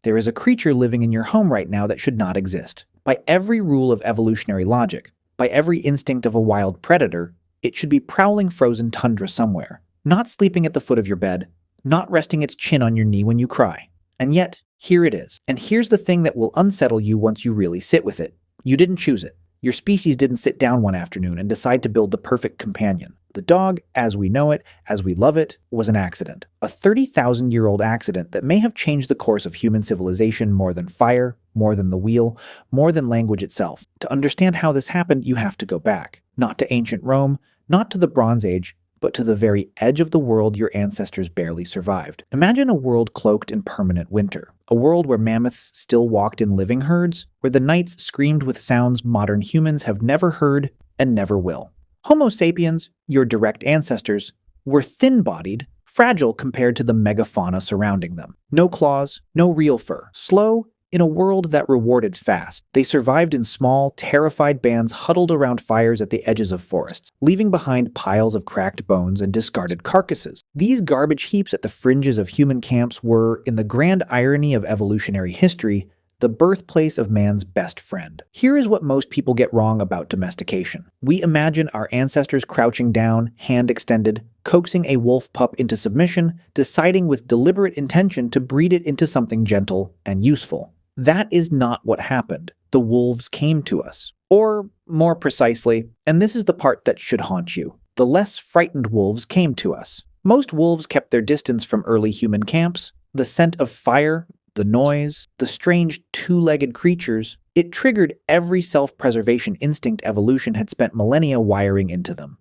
There is a creature living in your home right now that should not exist. By every rule of evolutionary logic, by every instinct of a wild predator, it should be prowling frozen tundra somewhere, not sleeping at the foot of your bed, not resting its chin on your knee when you cry. And yet, here it is. And here's the thing that will unsettle you once you really sit with it. You didn't choose it. Your species didn't sit down one afternoon and decide to build the perfect companion. The dog, as we know it, as we love it, was an accident. A 30,000-year-old accident that may have changed the course of human civilization more than fire, more than the wheel, more than language itself. To understand how this happened, you have to go back. Not to ancient Rome, not to the Bronze Age, but to the very edge of the world your ancestors barely survived. Imagine a world cloaked in permanent winter. A world where mammoths still walked in living herds, where the nights screamed with sounds modern humans have never heard and never will. Homo sapiens, your direct ancestors, were thin-bodied, fragile compared to the megafauna surrounding them. No claws, no real fur. Slow, in a world that rewarded fast. They survived in small, terrified bands huddled around fires at the edges of forests, leaving behind piles of cracked bones and discarded carcasses. These garbage heaps at the fringes of human camps were, in the grand irony of evolutionary history, the birthplace of man's best friend. Here is what most people get wrong about domestication. We imagine our ancestors crouching down, hand extended, coaxing a wolf pup into submission, deciding with deliberate intention to breed it into something gentle and useful. That is not what happened. The wolves came to us. Or, more precisely, and this is the part that should haunt you, the less frightened wolves came to us. Most wolves kept their distance from early human camps. The scent of fire, the noise, the strange two-legged creatures, it triggered every self-preservation instinct evolution had spent millennia wiring into them.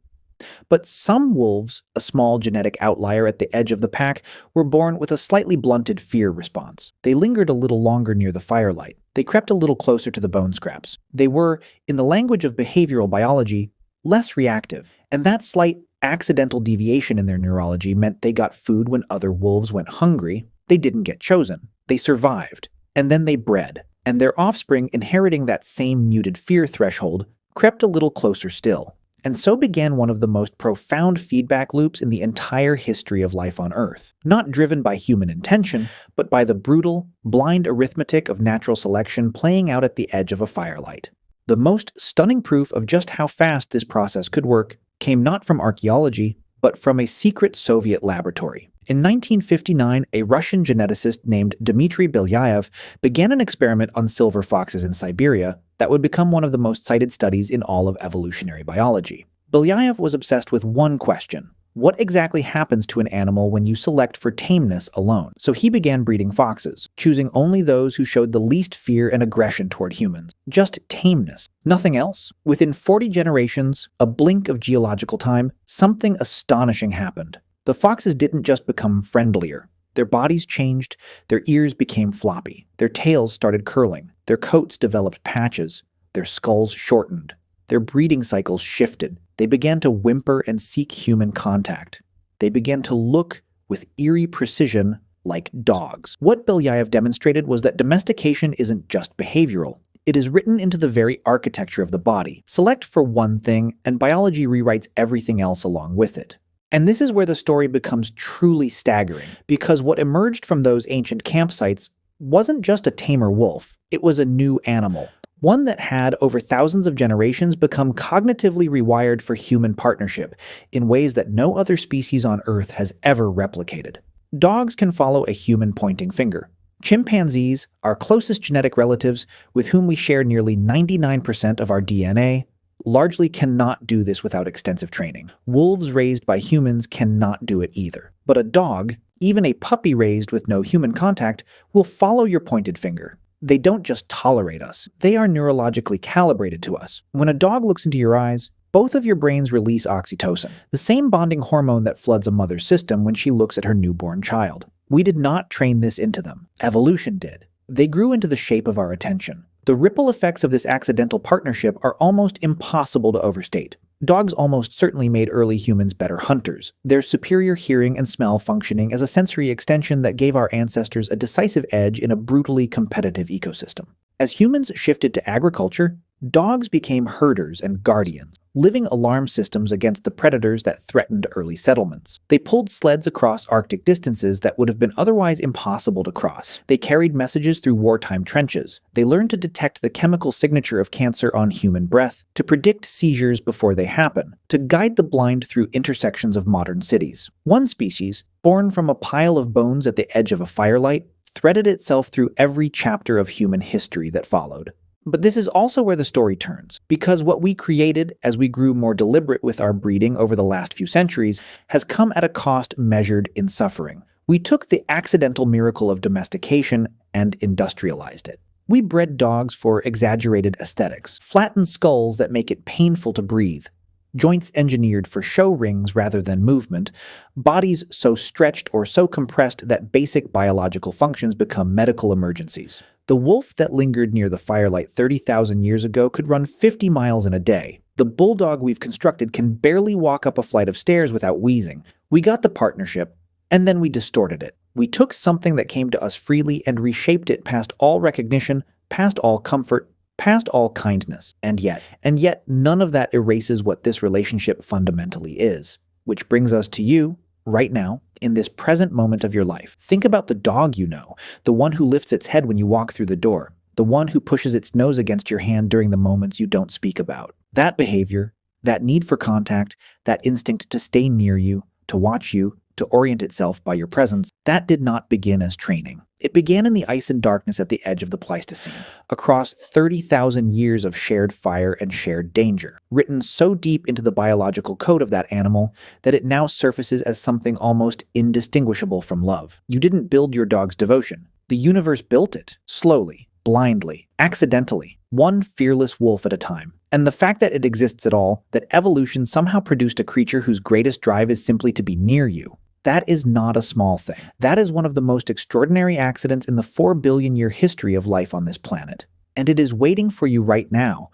But some wolves, a small genetic outlier at the edge of the pack, were born with a slightly blunted fear response. They lingered a little longer near the firelight. They crept a little closer to the bone scraps. They were, in the language of behavioral biology, less reactive. And that slight accidental deviation in their neurology meant they got food when other wolves went hungry. They didn't get chosen. They survived. And then they bred. And their offspring, inheriting that same muted fear threshold, crept a little closer still. And so began one of the most profound feedback loops in the entire history of life on Earth. Not driven by human intention, but by the brutal, blind arithmetic of natural selection playing out at the edge of a firelight. The most stunning proof of just how fast this process could work came not from archaeology, but from a secret Soviet laboratory. In 1959, a Russian geneticist named Dmitry Belyaev began an experiment on silver foxes in Siberia that would become one of the most cited studies in all of evolutionary biology. Belyaev was obsessed with one question: what exactly happens to an animal when you select for tameness alone? So he began breeding foxes, choosing only those who showed the least fear and aggression toward humans. Just tameness. Nothing else. Within 40 generations, a blink of geological time, something astonishing happened. The foxes didn't just become friendlier. Their bodies changed, their ears became floppy, their tails started curling, their coats developed patches, their skulls shortened, their breeding cycles shifted. They began to whimper and seek human contact. They began to look with eerie precision like dogs. What Belyaev demonstrated was that domestication isn't just behavioral. It is written into the very architecture of the body. Select for one thing, and biology rewrites everything else along with it. And this is where the story becomes truly staggering, because what emerged from those ancient campsites wasn't just a tamer wolf, it was a new animal. One that had, over thousands of generations, become cognitively rewired for human partnership in ways that no other species on Earth has ever replicated. Dogs can follow a human pointing finger. Chimpanzees, our closest genetic relatives, with whom we share nearly 99% of our DNA, largely cannot do this without extensive training. Wolves raised by humans cannot do it either. But a dog, even a puppy raised with no human contact, will follow your pointed finger. They don't just tolerate us, they are neurologically calibrated to us. When a dog looks into your eyes, both of your brains release oxytocin, the same bonding hormone that floods a mother's system when she looks at her newborn child. We did not train this into them. Evolution did. They grew into the shape of our attention. The ripple effects of this accidental partnership are almost impossible to overstate. Dogs almost certainly made early humans better hunters, their superior hearing and smell functioning as a sensory extension that gave our ancestors a decisive edge in a brutally competitive ecosystem. As humans shifted to agriculture, Dogs became herders and guardians, living alarm systems against the predators that threatened early settlements. They pulled sleds across Arctic distances that would have been otherwise impossible to cross. They carried messages through wartime trenches. They learned to detect the chemical signature of cancer on human breath, to predict seizures before they happen, to guide the blind through intersections of modern cities. One species, born from a pile of bones at the edge of a firelight, threaded itself through every chapter of human history that followed. But this is also where the story turns, because what we created as we grew more deliberate with our breeding over the last few centuries has come at a cost measured in suffering. We took the accidental miracle of domestication and industrialized it. We bred dogs for exaggerated aesthetics, flattened skulls that make it painful to breathe, joints engineered for show rings rather than movement, bodies so stretched or so compressed that basic biological functions become medical emergencies. The wolf that lingered near the firelight 30,000 years ago could run 50 miles in a day. The bulldog we've constructed can barely walk up a flight of stairs without wheezing. We got the partnership, and then we distorted it. We took something that came to us freely and reshaped it past all recognition, past all comfort, past all kindness. And yet, none of that erases what this relationship fundamentally is. Which brings us to you, right now, in this present moment of your life. Think about the dog you know, the one who lifts its head when you walk through the door, the one who pushes its nose against your hand during the moments you don't speak about. That behavior, that need for contact, that instinct to stay near you, to watch you, to orient itself by your presence, that did not begin as training. It began in the ice and darkness at the edge of the Pleistocene, across 30,000 years of shared fire and shared danger, written so deep into the biological code of that animal that it now surfaces as something almost indistinguishable from love. You didn't build your dog's devotion. The universe built it, slowly, blindly, accidentally, one fearless wolf at a time. And the fact that it exists at all, that evolution somehow produced a creature whose greatest drive is simply to be near you, that is not a small thing. That is one of the most extraordinary accidents in the 4 billion year history of life on this planet. And it is waiting for you right now,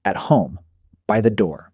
at home, by the door.